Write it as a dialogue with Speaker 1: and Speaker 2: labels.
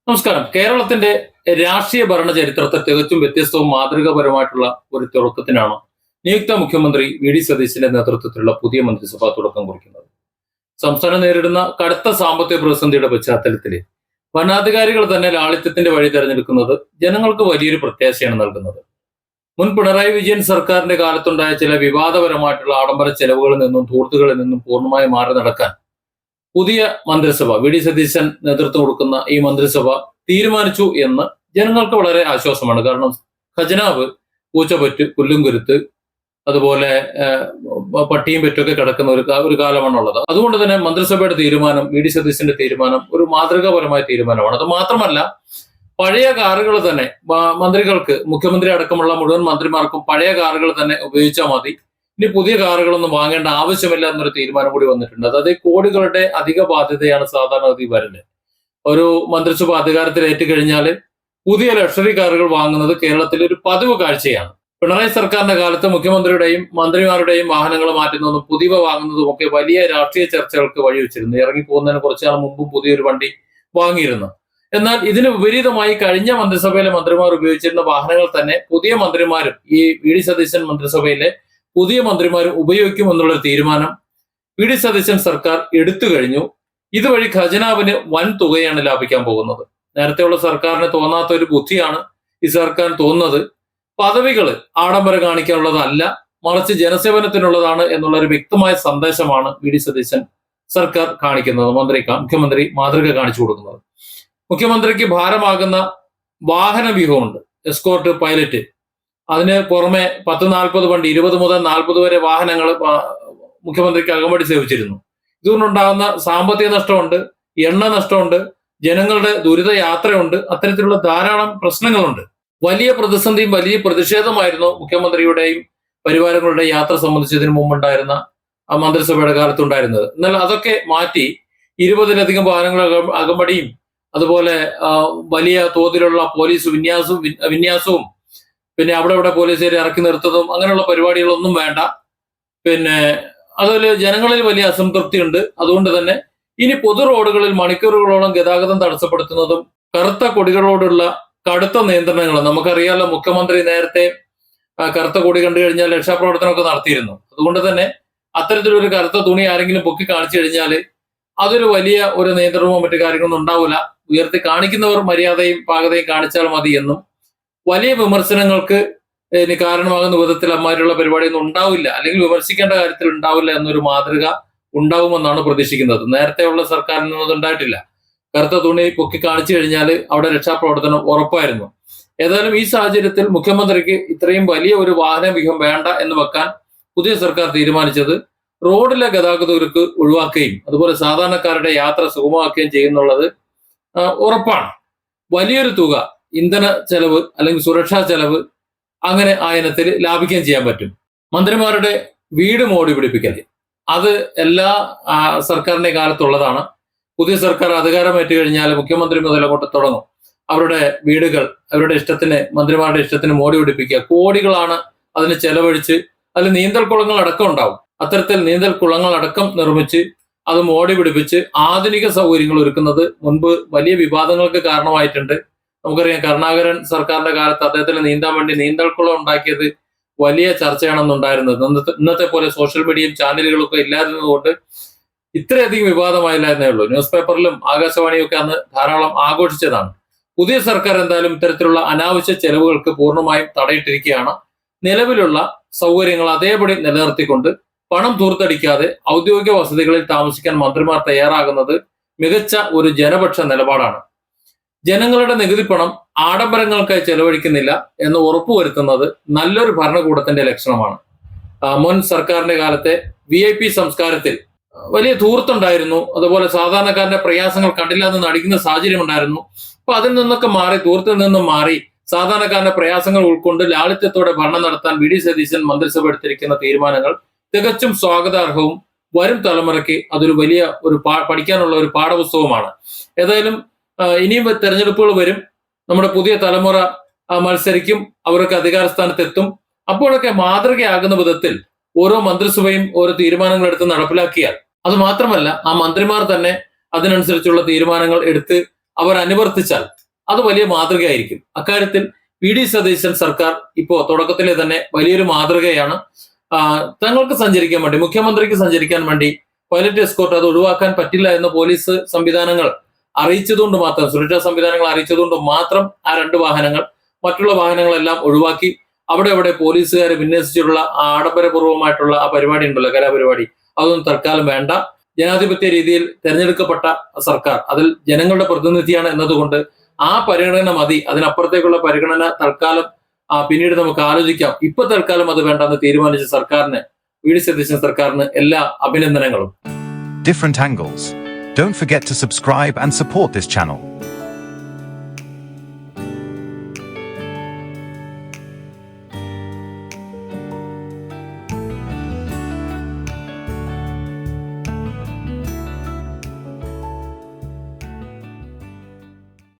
Speaker 1: നമസ്കാരം. കേരളത്തിന്റെ രാഷ്ട്രീയ ഭരണ ചരിത്രത്തെ തികച്ചും വ്യത്യസ്തവും മാതൃകാപരമായിട്ടുള്ള ഒരു തുടക്കത്തിനാണ് നിയുക്ത മുഖ്യമന്ത്രി വി ഡി സതീശന്റെ നേതൃത്വത്തിലുള്ള പുതിയ മന്ത്രിസഭ തുടക്കം കുറിക്കുന്നത്. സംസ്ഥാനം നേരിടുന്ന കടുത്ത സാമ്പത്തിക പ്രതിസന്ധിയുടെ പശ്ചാത്തലത്തിൽ ഭരണാധികാരികൾ തന്നെ ലാളിത്യത്തിന്റെ വഴി തെരഞ്ഞെടുക്കുന്നത് ജനങ്ങൾക്ക് വലിയൊരു പ്രത്യാശയാണ് നൽകുന്നത്. മുൻ പിണറായി വിജയൻ സർക്കാരിന്റെ കാലത്തുണ്ടായ ചില വിവാദപരമായിട്ടുള്ള ആഡംബര ചെലവുകളിൽ നിന്നും ധൂർത്തുകളിൽ നിന്നും പൂർണ്ണമായി മാറി നടക്കാൻ പുതിയ മന്ത്രിസഭ വി ഡി സതീശൻ നേതൃത്വം കൊടുക്കുന്ന ഈ മന്ത്രിസഭ തീരുമാനിച്ചു എന്ന് ജനങ്ങൾക്ക് വളരെ ആശ്വാസമാണ്. കാരണം ഖജനാവ് പൂച്ചപറ്റ് പുല്ലും കുരുത്ത് അതുപോലെ പട്ടിയും പെറ്റൊക്കെ കിടക്കുന്ന ഒരു കാലമാണുള്ളത്. അതുകൊണ്ട് തന്നെ മന്ത്രിസഭയുടെ തീരുമാനം, വി ഡി സതീശന്റെ തീരുമാനം ഒരു മാതൃകാപരമായ തീരുമാനമാണ്. അത് മാത്രമല്ല, പഴയ കാറുകൾ തന്നെ മന്ത്രികൾക്ക്, മുഖ്യമന്ത്രി അടക്കമുള്ള മുഴുവൻ മന്ത്രിമാർക്കും പഴയ കാറുകൾ തന്നെ ഉപയോഗിച്ചാൽ മതി, ഇനി പുതിയ കാറുകളൊന്നും വാങ്ങേണ്ട ആവശ്യമില്ല എന്നൊരു തീരുമാനം കൂടി വന്നിട്ടുണ്ട്. അതായത് കോടികളുടെ അധിക ബാധ്യതയാണ് സാധാരണഗതി വരുന്നത്. ഒരു മന്ത്രിസഭ അധികാരത്തിലേറ്റ് കഴിഞ്ഞാൽ പുതിയ ലക്ഷറി കാറുകൾ വാങ്ങുന്നത് കേരളത്തിലെ ഒരു പതിവ് കാഴ്ചയാണ്. പിണറായി സർക്കാരിന്റെ കാലത്ത് മുഖ്യമന്ത്രിയുടെയും മന്ത്രിമാരുടെയും വാഹനങ്ങൾ മാറ്റുന്നതും പുതിയവ വാങ്ങുന്നതും ഒക്കെ വലിയ രാഷ്ട്രീയ ചർച്ചകൾക്ക് വഴിവെച്ചിരുന്നു. ഇറങ്ങിപ്പോകുന്നതിന് കുറച്ചുനാൾ മുമ്പും പുതിയൊരു വണ്ടി വാങ്ങിയിരുന്നു. എന്നാൽ ഇതിന് വിപരീതമായി കഴിഞ്ഞ മന്ത്രിസഭയിലെ മന്ത്രിമാർ ഉപയോഗിച്ചിരുന്ന വാഹനങ്ങൾ തന്നെ പുതിയ മന്ത്രിമാരും ഈ വി ഡി സതീശൻ മന്ത്രിസഭയിലെ പുതിയ മന്ത്രിമാരും ഉപയോഗിക്കും എന്നുള്ളൊരു തീരുമാനം വി ഡി സതീശൻ സർക്കാർ എടുത്തു കഴിഞ്ഞു. ഇതുവഴി ഖജനാവിന് വൻ തുകയാണ് ലാഭിക്കാൻ പോകുന്നത്. നേരത്തെയുള്ള സർക്കാരിന് തോന്നാത്ത ഒരു ബുദ്ധിയാണ് ഈ സർക്കാരിന് തോന്നുന്നത്. പദവികൾ ആഡംബരം കാണിക്കാനുള്ളതല്ല, മറിച്ച് ജനസേവനത്തിനുള്ളതാണ് എന്നുള്ള ഒരു വ്യക്തമായ സന്ദേശമാണ് വി ഡി സതീശൻ സർക്കാർ കാണിക്കുന്നത്. മുഖ്യമന്ത്രി മാതൃക കാണിച്ചു കൊടുക്കുന്നത്. മുഖ്യമന്ത്രിക്ക് ഭാരമാകുന്ന വാഹന വ്യൂഹമുണ്ട്, എസ്കോർട്ട്, പൈലറ്റ്. അതിന് പുറമെ 10-40 വണ്ടി, 20 മുതൽ 40 വരെ വാഹനങ്ങൾ മുഖ്യമന്ത്രിക്ക് അകമ്പടി സേവിച്ചിരുന്നു. ഇതുകൊണ്ടുണ്ടാകുന്ന സാമ്പത്തിക നഷ്ടമുണ്ട്, എണ്ണ നഷ്ടമുണ്ട്, ജനങ്ങളുടെ ദുരിത യാത്രയുണ്ട്. അത്തരത്തിലുള്ള ധാരാളം പ്രശ്നങ്ങളുണ്ട്. വലിയ പ്രതിസന്ധിയും വലിയ പ്രതിഷേധമായിരുന്നു മുഖ്യമന്ത്രിയുടെയും പരിവാരങ്ങളുടെയും യാത്ര സംബന്ധിച്ചതിന് മുമ്പുണ്ടായിരുന്ന മന്ത്രിസഭയുടെ കാലത്തുണ്ടായിരുന്നത്. എന്നാൽ അതൊക്കെ മാറ്റി 20-ലധികം വാഹനങ്ങൾ അകമ്പടിയും അതുപോലെ വലിയ തോതിലുള്ള പോലീസ് വിന്യാസവും പിന്നെ അവിടെ പോലീസുകാരെ ഇറക്കി നിർത്തതും അങ്ങനെയുള്ള പരിപാടികളൊന്നും വേണ്ട. പിന്നെ അതിൽ ജനങ്ങളിൽ വലിയ അസംതൃപ്തി ഉണ്ട്. അതുകൊണ്ട് തന്നെ ഇനി പൊതു റോഡുകളിൽ മണിക്കൂറുകളോളം ഗതാഗതം തടസ്സപ്പെടുത്തുന്നതും കറുത്ത കൊടികളോടുള്ള കടുത്ത നിയന്ത്രണങ്ങൾ. നമുക്കറിയാലോ, മുഖ്യമന്ത്രി നേരത്തെ കറുത്ത കൊടി കണ്ടു കഴിഞ്ഞാൽ രക്ഷാപ്രവർത്തനമൊക്കെ നടത്തിയിരുന്നു. അതുകൊണ്ട് തന്നെ അത്തരത്തിലൊരു കറുത്ത തുണി ആരെങ്കിലും പൊക്കി കാണിച്ചു കഴിഞ്ഞാൽ അതൊരു വലിയ ഒരു നിയന്ത്രണമോ മറ്റു കാര്യങ്ങളൊന്നും ഉണ്ടാവില്ല. ഉയർത്തി കാണിക്കുന്നവർ മര്യാദയും പാകതയും കാണിച്ചാൽ മതി എന്നും, വലിയ വിമർശനങ്ങൾക്ക് ഇനി കാരണമാകുന്ന വിധത്തിൽ അമ്മാതിരിയുള്ള പരിപാടിയൊന്നും ഉണ്ടാവില്ല, അല്ലെങ്കിൽ വിമർശിക്കേണ്ട കാര്യത്തിൽ ഉണ്ടാവില്ല എന്നൊരു മാതൃക ഉണ്ടാവുമെന്നാണ് പ്രതീക്ഷിക്കുന്നത്. നേരത്തെയുള്ള സർക്കാരിൽ നിന്നും ഉണ്ടായിട്ടില്ല. കറുത്ത തുണി പൊക്കി കാണിച്ചു കഴിഞ്ഞാൽ അവിടെ രക്ഷാപ്രവർത്തനം ഉറപ്പായിരുന്നു. ഏതായാലും ഈ സാഹചര്യത്തിൽ മുഖ്യമന്ത്രിക്ക് ഇത്രയും വലിയ ഒരു വാഹന വ്യൂഹം വേണ്ട എന്ന് വെക്കാൻ പുതിയ സർക്കാർ തീരുമാനിച്ചത് റോഡിലെ ഗതാഗതക്കുരുക്ക് ഒഴിവാക്കുകയും അതുപോലെ സാധാരണക്കാരുടെ യാത്ര സുഗമമാക്കുകയും ചെയ്യുന്നുള്ളത് ഉറപ്പാണ്. വലിയൊരു തുക ഇന്ധന ചെലവ് അല്ലെങ്കിൽ സുരക്ഷാ ചെലവ് അങ്ങനെ ആ ഇനത്തിൽ ലാഭിക്കുകയും ചെയ്യാൻ പറ്റും. മന്ത്രിമാരുടെ വീട് മോടി പിടിപ്പിക്കൽ, അത് എല്ലാ സർക്കാരിന്റെ കാലത്തുള്ളതാണ്. പുതിയ സർക്കാർ അധികാരമേറ്റ് കഴിഞ്ഞാൽ മുഖ്യമന്ത്രി മുതൽ അങ്ങോട്ട് തുടങ്ങും അവരുടെ വീടുകൾ അവരുടെ ഇഷ്ടത്തിന്, മന്ത്രിമാരുടെ ഇഷ്ടത്തിന് മോടി പിടിപ്പിക്കുക. കോടികളാണ് അതിന് ചെലവഴിച്ച് അതിൽ നീന്തൽക്കുളങ്ങൾ അടക്കം ഉണ്ടാവും. അത്തരത്തിൽ നീന്തൽക്കുളങ്ങൾ അടക്കം നിർമ്മിച്ച് അത് മോടി പിടിപ്പിച്ച് ആധുനിക സൗകര്യങ്ങൾ ഒരുക്കുന്നത് മുൻപ് വലിയ വിവാദങ്ങൾക്ക് കാരണമായിട്ടുണ്ട്. നമുക്കറിയാം, കരുണാകരൻ സർക്കാരിന്റെ കാലത്ത് അദ്ദേഹത്തിന് നീന്താൻ വേണ്ടി നീന്തൽക്കുളം ഉണ്ടാക്കിയത് വലിയ ചർച്ചയാണെന്നുണ്ടായിരുന്നത്. ഇന്നത്തെ പോലെ സോഷ്യൽ മീഡിയയും ചാനലുകളൊക്കെ ഇല്ലാതിരുന്നതുകൊണ്ട് ഇത്രയധികം വിവാദമായില്ല എന്നേ ഉള്ളൂ. ന്യൂസ് പേപ്പറിലും ആകാശവാണിയും ഒക്കെ അന്ന് ധാരാളം ആഘോഷിച്ചതാണ്. പുതിയ സർക്കാർ എന്തായാലും ഇത്തരത്തിലുള്ള അനാവശ്യ ചെലവുകൾക്ക് പൂർണ്ണമായും തടയിട്ടിരിക്കുകയാണ്. നിലവിലുള്ള സൗകര്യങ്ങൾ അതേപടി നിലനിർത്തിക്കൊണ്ട് പണം ധൂർത്തടിക്കാതെ ഔദ്യോഗിക വസതികളിൽ താമസിക്കാൻ മന്ത്രിമാർ തയ്യാറാകുന്നത് മികച്ച ഒരു ജനപക്ഷ നിലപാടാണ്. ജനങ്ങളുടെ നികുതി പണം ആഡംബരങ്ങൾക്കായി ചെലവഴിക്കുന്നില്ല എന്ന് ഉറപ്പുവരുത്തുന്നത് നല്ലൊരു ഭരണകൂടത്തിന്റെ ലക്ഷണമാണ്. മുൻ സർക്കാരിന്റെ കാലത്തെ VIP സംസ്കാരത്തിൽ വലിയ ധൂർത്തുണ്ടായിരുന്നു. അതുപോലെ സാധാരണക്കാരന്റെ പ്രയാസങ്ങൾ കണ്ടില്ല എന്ന് നടിക്കുന്ന സാഹചര്യം ഉണ്ടായിരുന്നു. അപ്പൊ അതിൽ നിന്നൊക്കെ മാറി, ധൂർത്തിൽ നിന്നും മാറി സാധാരണക്കാരന്റെ പ്രയാസങ്ങൾ ഉൾക്കൊണ്ട് ലാളിത്യത്തോടെ ഭരണം നടത്താൻ വി ഡി സതീശൻ മന്ത്രിസഭ എടുത്തിരിക്കുന്ന തീരുമാനങ്ങൾ തികച്ചും സ്വാഗതാർഹവും വരും തലമുറയ്ക്ക് അതൊരു വലിയ ഒരു പഠിക്കാനുള്ള ഒരു പാഠപുസ്തകമാണ്. ഏതായാലും ഇനിയും തെരഞ്ഞെടുപ്പുകൾ വരും. നമ്മുടെ പുതിയ തലമുറ മത്സരിക്കും, അവർക്ക് അധികാര സ്ഥാനത്തെത്തും. അപ്പോഴൊക്കെ മാതൃകയാകുന്ന വിധത്തിൽ ഓരോ മന്ത്രിസഭയും ഓരോ തീരുമാനങ്ങൾ എടുത്ത് നടപ്പിലാക്കിയാൽ, അത് മാത്രമല്ല ആ മന്ത്രിമാർ തന്നെ അതിനനുസരിച്ചുള്ള തീരുമാനങ്ങൾ എടുത്ത് അവർ അനുവർത്തിച്ചാൽ അത് വലിയ മാതൃകയായിരിക്കും. അക്കാര്യത്തിൽ വി.ഡി. സതീശൻ സർക്കാർ ഇപ്പോ തുടക്കത്തിലെ തന്നെ വലിയൊരു മാതൃകയാണ്. തങ്ങൾക്ക് സഞ്ചരിക്കാൻ വേണ്ടി, മുഖ്യമന്ത്രിക്ക് സഞ്ചരിക്കാൻ വേണ്ടി പൈലറ്റ് എസ്കോർട്ട് അത് ഒഴിവാക്കാൻ പറ്റില്ല എന്ന് പോലീസ് സംവിധാനങ്ങൾ അറിയിച്ചതുകൊണ്ട് മാത്രം, സുരക്ഷാ സംവിധാനങ്ങൾ അറിയിച്ചതുകൊണ്ട് മാത്രം ആ 2 വാഹനങ്ങൾ, മറ്റുള്ള വാഹനങ്ങളെല്ലാം ഒഴിവാക്കി. അവിടെ പോലീസുകാർ വിന്യസിച്ചിട്ടുള്ള ആഡംബരപൂർവ്വമായിട്ടുള്ള ആ പരിപാടി ഉണ്ടല്ലോ, കലാപരിപാടി, അതൊന്നും തൽക്കാലം വേണ്ട. ജനാധിപത്യ രീതിയിൽ തെരഞ്ഞെടുക്കപ്പെട്ട സർക്കാർ, അതിൽ ജനങ്ങളുടെ പ്രതിനിധിയാണ് എന്നതുകൊണ്ട് ആ പരിഗണന മതി. അതിനപ്പുറത്തേക്കുള്ള പരിഗണന തൽക്കാലം പിന്നീട് നമുക്ക് ആലോചിക്കാം. ഇപ്പൊ തൽക്കാലം അത് വേണ്ടെന്ന് തീരുമാനിച്ച സർക്കാരിന്, വി.ഡി. സതീശൻ സർക്കാരിന് എല്ലാ അഭിനന്ദനങ്ങളും.
Speaker 2: Different angles. Don't forget to subscribe and support this channel.